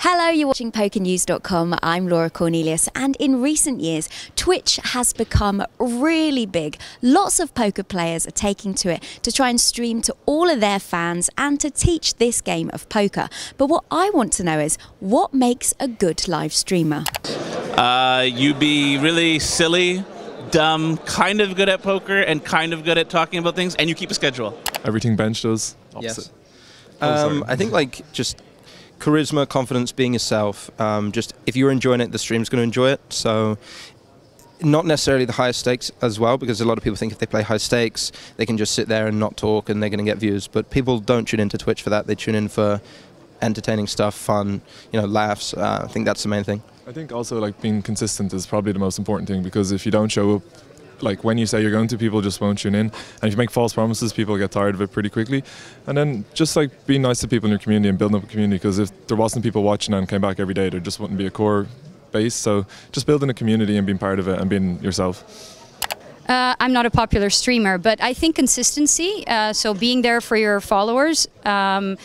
Hello, you're watching PokerNews.com. I'm Laura Cornelius, and in recent years, Twitch has become really big. Lots of poker players are taking to it to try and stream to all of their fans and to teach this game of poker. But what I want to know is, what makes a good live streamer? You be really silly, dumb, kind of good at poker, and kind of good at talking about things, and you keep a schedule. Everything Bench does. Opposite. Yes. I think just charisma, confidence, being yourself. Just if you're enjoying it, the stream's going to enjoy it. So not necessarily the highest stakes as well, because a lot of people think if they play high stakes, they can just sit there and not talk and they're going to get views. But people don't tune into Twitch for that. They tune in for entertaining stuff, fun, laughs. I think that's the main thing. I think also being consistent is probably the most important thing, because if you don't show up when you say you're going to, people just won't tune in. And if you make false promises, people get tired of it pretty quickly. And then just being nice to people in your community and building up a community, because if there wasn't people watching and came back every day, there just wouldn't be a core base. So just building a community and being part of it and being yourself. I'm not a popular streamer, but I think consistency, so being there for your followers and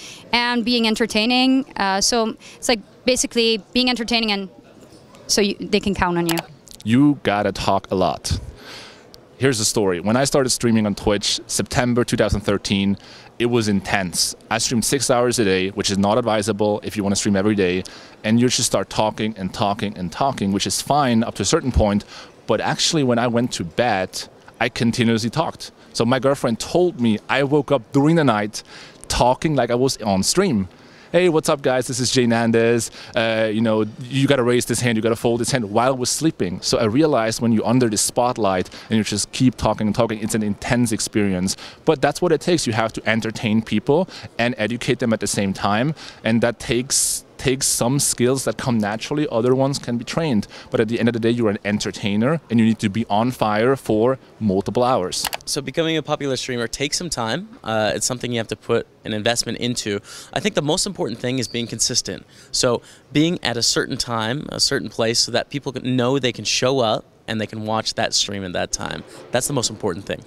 being entertaining. So it's basically being entertaining, and so they can count on you. You gotta talk a lot. Here's the story. When I started streaming on Twitch, September 2013, it was intense. I streamed 6 hours a day, which is not advisable if you want to stream every day. And you just start talking and talking and talking, which is fine up to a certain point. But actually, when I went to bed, I continuously talked. So my girlfriend told me I woke up during the night talking like I was on stream. Hey, what's up, guys? This is JNandez. You got to raise this hand, you got to fold this hand, while I was sleeping. So I realized when you're under the spotlight and you just keep talking and talking, it's an intense experience. But that's what it takes. You have to entertain people and educate them at the same time. And that takes some skills that come naturally. Other ones can be trained. But at the end of the day, you're an entertainer and you need to be on fire for multiple hours. So becoming a popular streamer takes some time. It's something you have to put an investment into. I think the most important thing is being consistent. So being at a certain time, a certain place, so that people know they can show up and they can watch that stream at that time. That's the most important thing.